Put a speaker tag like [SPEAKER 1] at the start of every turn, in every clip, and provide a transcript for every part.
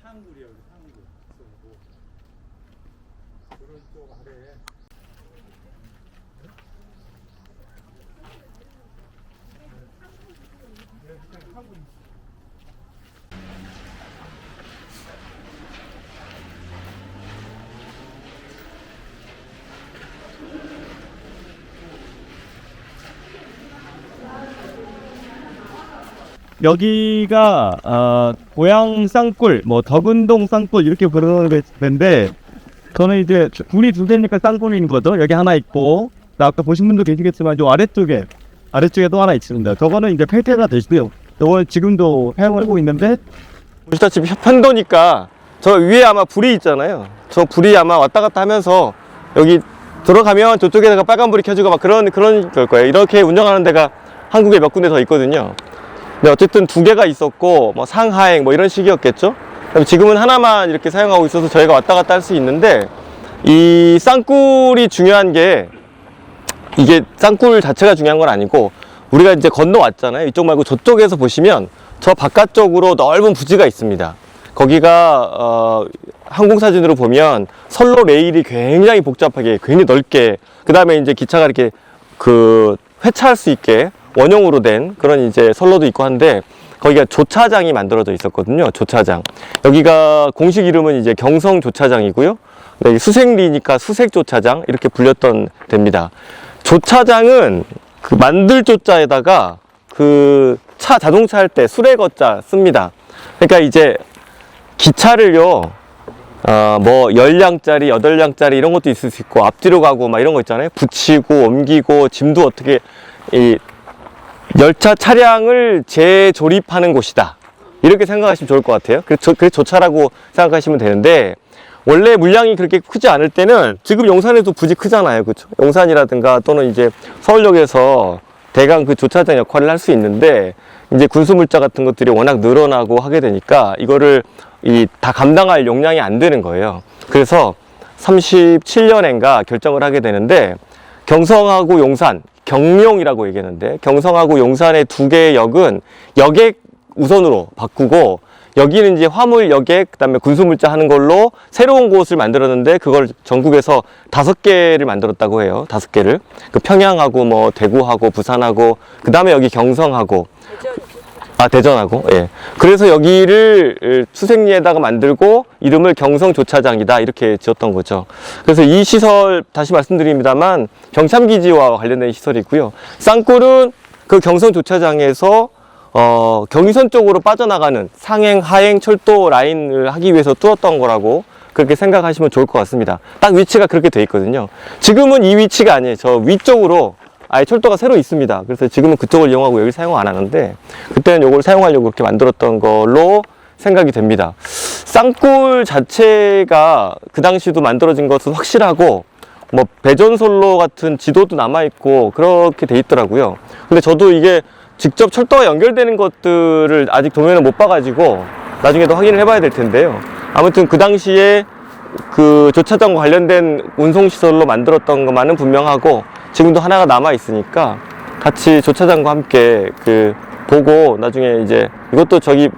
[SPEAKER 1] 상굴이요, 상굴. 그런 쪽 아래에.
[SPEAKER 2] 여기가 고양 쌍굴, 뭐 덕은동 쌍굴 이렇게 부르는 데인데 저는 이제 굴이 두 개니까 쌍굴인 거죠. 여기 하나 있고 아까 보신 분도 계시겠지만 요 아래쪽에 또 하나 있습니다. 저거는 이제 폐쇄가 되시고요. 저거는 지금도 사용을 하고 있는데
[SPEAKER 3] 보시다시피 편도니까 저 위에 아마 불이 있잖아요. 저 불이 아마 왔다 갔다 하면서 여기 들어가면 저쪽에다가 빨간 불이 켜지고 막 그런 걸 거예요. 이렇게 운영하는 데가 한국에 몇 군데 더 있거든요. 근데 어쨌든 두 개가 있었고 뭐 상하행 뭐 이런 식이었겠죠. 지금은 하나만 이렇게 사용하고 있어서 저희가 왔다 갔다 할 수 있는데, 이 쌍굴이 중요한 게, 이게 쌍굴 자체가 중요한 건 아니고 우리가 이제 건너왔잖아요. 이쪽 말고 저쪽에서 보시면 저 바깥쪽으로 넓은 부지가 있습니다. 거기가 항공사진으로 보면 선로 레일이 굉장히 복잡하게 굉장히 넓게, 그 다음에 이제 기차가 이렇게 회차할 수 있게 원형으로 된 그런 이제 선로도 있고 한데, 거기가 조차장이 만들어져 있었거든요. 조차장. 여기가 공식 이름은 이제 경성 조차장이고요. 수색리니까 수색 조차장 이렇게 불렸던 데입니다. 조차장은 그 만들 조자에다가 그 자동차 할 때 수레거자 씁니다. 그러니까 이제 기차를요, 뭐 10량짜리, 8량짜리 이런 것도 있을 수 있고, 앞뒤로 가고 막 이런 거 있잖아요. 붙이고 옮기고 짐도 어떻게, 이 열차 차량을 재조립하는 곳이다, 이렇게 생각하시면 좋을 것 같아요. 그래서 조차라고 생각하시면 되는데, 원래 물량이 그렇게 크지 않을 때는, 지금 용산에도 부지 크잖아요. 그렇죠? 용산이라든가 또는 이제 서울역에서 대강 그 조차장 역할을 할 수 있는데, 이제 군수물자 같은 것들이 워낙 늘어나고 하게 되니까 이거를 다 감당할 용량이 안 되는 거예요. 그래서 37년인가 결정을 하게 되는데, 경성하고 용산, 경룡이라고 얘기하는데, 경성하고 용산의 두 개의 역은 여객 우선으로 바꾸고, 여기는 이제 화물 여객, 그 다음에 군수물자 하는 걸로 새로운 곳을 만들었는데, 그걸 전국에서 5개를 만들었다고 해요. 5개를. 그 평양하고 뭐 대구하고 부산하고, 그 다음에 여기 경성하고, 대전하고, 예. 그래서 여기를 수색리에다가 만들고 이름을 경성조차장이다, 이렇게 지었던 거죠. 그래서 이 시설, 다시 말씀드립니다만, 병참기지와 관련된 시설이고요. 쌍굴은 그 경성조차장에서 경의선 쪽으로 빠져나가는 상행, 하행, 철도 라인을 하기 위해서 뚫었던 거라고 그렇게 생각하시면 좋을 것 같습니다. 딱 위치가 그렇게 돼 있거든요. 지금은 이 위치가 아니에요. 저 위쪽으로 아예 철도가 새로 있습니다. 그래서 지금은 그쪽을 이용하고 여기 사용 안 하는데, 그때는 이걸 사용하려고 그렇게 만들었던 걸로 생각이 됩니다. 쌍굴 자체가 그 당시도 만들어진 것은 확실하고, 뭐 배전솔로 같은 지도도 남아있고 그렇게 돼 있더라고요. 근데 저도 이게 직접 철도가 연결되는 것들을 아직 도면을 못 봐가지고 나중에도 확인을 해봐야 될 텐데요. 아무튼 그 당시에 그 조차장과 관련된 운송시설로 만들었던 것만은 분명하고, 지금도 하나가 남아 있으니까 같이 조차장과 함께 보고, 나중에 이제 이것도 저희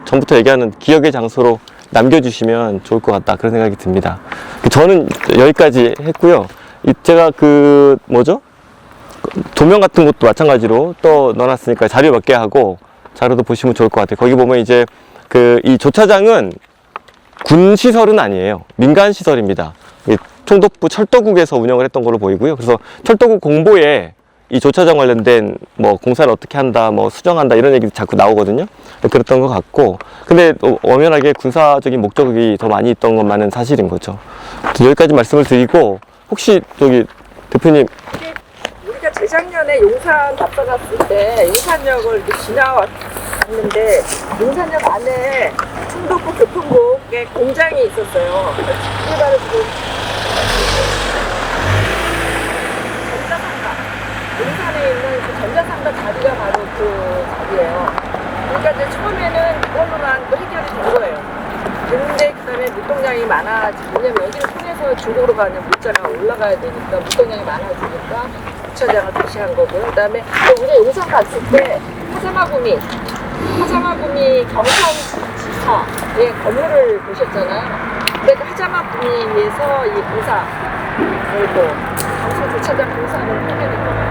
[SPEAKER 3] 전부터 얘기하는 기억의 장소로 남겨주시면 좋을 것 같다, 그런 생각이 듭니다. 저는 여기까지 했고요. 제가 도면 같은 것도 마찬가지로 또 넣어놨으니까 자료 몇 개 하고 자료도 보시면 좋을 것 같아요. 거기 보면 이제 이 조차장은 군 시설은 아니에요. 민간 시설입니다. 총독부 철도국에서 운영을 했던 걸로 보이고요. 그래서 철도국 공보에 이 조차장 관련된 뭐 공사를 어떻게 한다, 뭐 수정한다, 이런 얘기 자꾸 나오거든요. 그랬던 것 같고, 근데 엄연하게 군사적인 목적이 더 많이 있던 것만은 사실인 거죠. 여기까지 말씀을 드리고, 혹시 대표님,
[SPEAKER 4] 우리가 재작년에 용산 갔다 갔을 때 용산역을 이렇게 지나왔는데, 용산역 안에 충북부 교통국의 공장이 있었어요. 그게 바로 지금 전자상가, 용산에 있는 그 전자상가 자리가 바로 그 자리예요. 그러니까 이제 처음에는 그걸로만 해결이 된 거예요. 근데 그 다음에 물동량이 많아지고, 왜냐면 여기를 통해서 중국으로 가는 물자가 올라가야 되니까 물동량이 많아지니까 주차장을 다시 한 거고요. 그 다음에 우리가 용산 갔을 때 하자마구미 경성 공사의 건물을 보셨잖아요. 근데 그 하자마 구미에서 이 공사 그리고 방송 주차장 공사를 하게 된 거예요.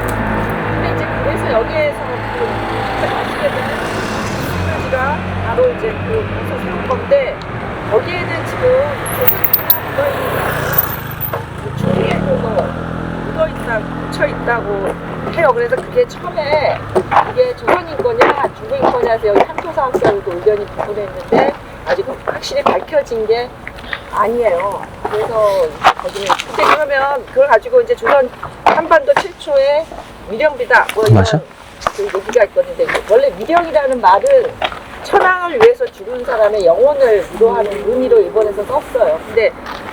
[SPEAKER 4] 근데 이제 그래서 여기에서 아시게 되면 시가 바로 이제 그 공사 세운 건데 거기에는 지금 중위에서도 묻어있다, 묻혀있다고 해요. 그래서 그게 처음에 이게 조선인 거냐 중국인 거냐 해서 여기 한토사 학사로도 의견이 분분했는데 아직 확실히 밝혀진 게 아니에요. 그래서 거기는 근데 그러면 그걸 가지고 이제 조선 한반도 최초의 위령비다 뭐 이런 그 얘기가 있거든요. 원래 위령이라는 말은 천황을 위해서 죽은 사람의 영혼을 위로하는 의미로 일본에서 썼어요.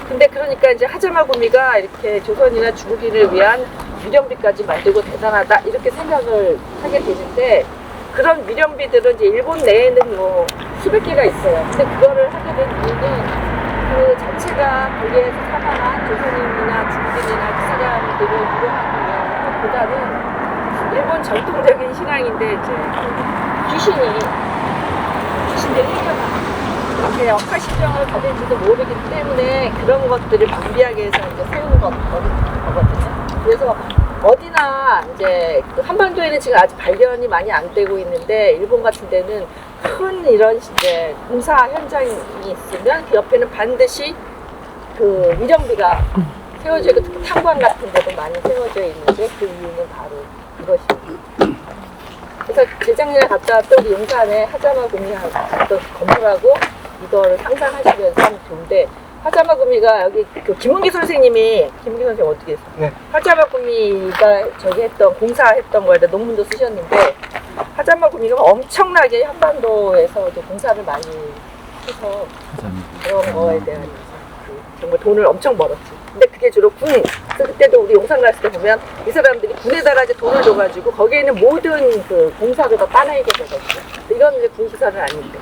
[SPEAKER 4] 근데 그러니까 이제 하자마 구미가 이렇게 조선이나 중국인을 위한 위령비까지 만들고 대단하다 이렇게 생각을 하게 되는데 그런 위령비들은 이제 일본 내에는 뭐 수백 개가 있어요. 근데 그거를 하게 된 이유는 그 자체가 거기에서 사망한 조선인이나 중국인이나 그 사람들을 위로하기 위한 것보다는 일본 전통적인 신앙인데 이제 귀신들이 해결하는 이렇게 역사실정을 가진지도 모르기 때문에 그런 것들을 방비하게 해서 이제 세우는 거거든요. 그래서 어디나 이제 그 한반도에는 지금 아직 발견이 많이 안 되고 있는데 일본 같은 데는 큰 이런 이제 공사 현장이 있으면 그 옆에는 반드시 그 위령비가 세워져 있고 특히 탄광 같은 데도 많이 세워져 있는데 그 이유는 바로 이것입니다. 그래서 재작년에 갔다 왔던 우리 용산에 하자마 구미하고 갔던 건물하고 이거를 상상하시면서 하면 좋은데 하자마 구미가 여기 그 김문기 선생님이 김문기 선생님 어떻게 했어요?
[SPEAKER 1] 네.
[SPEAKER 4] 하자마 구미가 저기 했던 공사했던 거에 대해 논문도 쓰셨는데 하자마 구미가 엄청나게 한반도에서도 공사를 많이 해서 그런 거에 대한 정말 돈을 엄청 벌었지. 근데 그게 주로 군. 그래서 그때도 우리 용산 갔을 때 보면 이 사람들이 군에다가 이제 돈을 줘가지고 거기에 있는 모든 그 공사를 다 따내게 되거든요. 이건 이제 군 시설은 아닌데.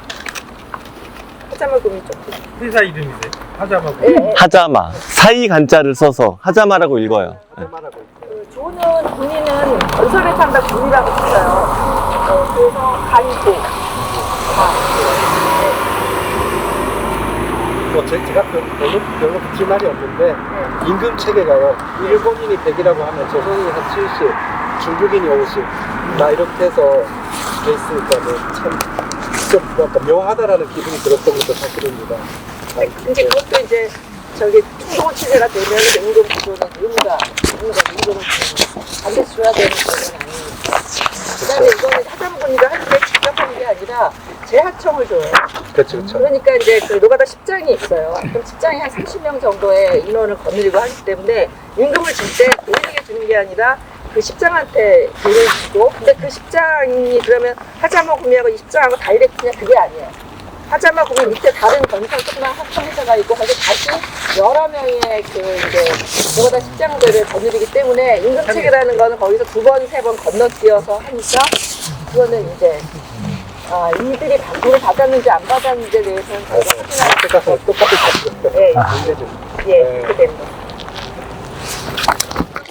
[SPEAKER 4] 하자마 구미 쪽.
[SPEAKER 1] 회사 이름이세요? 하자마 구미.
[SPEAKER 4] 네.
[SPEAKER 3] 하자마 사이 간자를 써서 하자마라고 읽어요.
[SPEAKER 1] 하자마라고 있어요.
[SPEAKER 4] 그 조는 군인은 건설에 산다 군이라고 했어요. 그래서 간고.
[SPEAKER 1] 뭐 제가 별로 붙일 말이 없는데 임금 체계가요. 일본인이 100이라고 하면 조선인이 한 70, 중국인이 50. 나 이렇게 해서 돼 있으니까 좀 뭐랄까 묘하다라는 기분이 들었던 것도 사실입니다.
[SPEAKER 4] 근데 그것도 이제 저기 충동 체제가 되면 임금 구조는 의무가 임금을 반드시 줘야 되는 거는 아니니까. 그다음에 이거는 하자마 구미가 하는 게 직접 하는 게 아니라 재하청을 줘요.
[SPEAKER 1] 그렇죠.
[SPEAKER 4] 그러니까 이제 그 노가다 10장이 있어요. 그럼 10장이 한 30명 정도의 인원을 거느리고 하기 때문에 임금을 줄 때 본인에게 주는 게 아니라 그 10장한테 돈을 주고 근데 그 10장이 그러면 하자마 구미하고 이 10장하고 다이렉트냐 그게 아니에요. 하자마 구미 밑에 다른 건설 조그만 합성회사가 있고 거기 다시 여러 명의 그 이제 노가다 10장들을 거느리기 때문에 임금 체계라는 거는 거기서 2번, 3번 건너뛰어서 하니까 그거는 이제 이들이 돈을 받았는지 안 받았는지에 대해서는 저희가 확인할 수 없고
[SPEAKER 1] 똑같은 사실이에요.
[SPEAKER 4] 예,
[SPEAKER 1] 문제죠.
[SPEAKER 4] 예, 그렇게 되는 거죠.